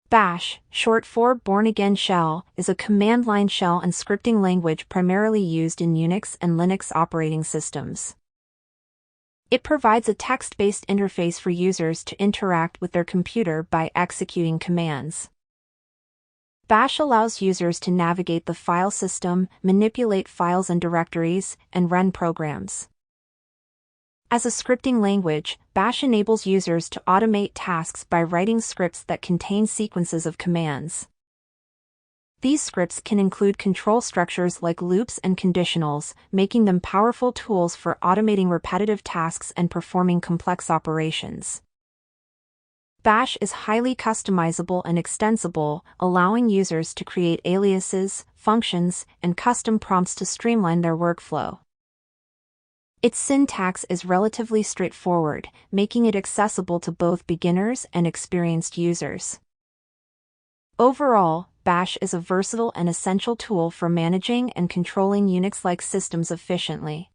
Bash, short for Bourne Again Shell, is a command-line shell and scripting language primarily used in Unix and Linux operating systems. It provides a text-based interface for users to interact with their computer by executing commands. Bash allows users to navigate the file system, manipulate files and directories, and run programs. As a scripting language, Bash enables users to automate tasks by writing scripts that contain sequences of commands. These scripts can include control structures like loops and conditionals, making them powerful tools for automating repetitive tasks and performing complex operations. Bash is highly customizable and extensible, allowing users to create aliases, functions, and custom prompts to streamline their workflow. Its syntax is relatively straightforward, making it accessible to both beginners and experienced users. Overall, Bash is a versatile and essential tool for managing and controlling Unix-like systems efficiently.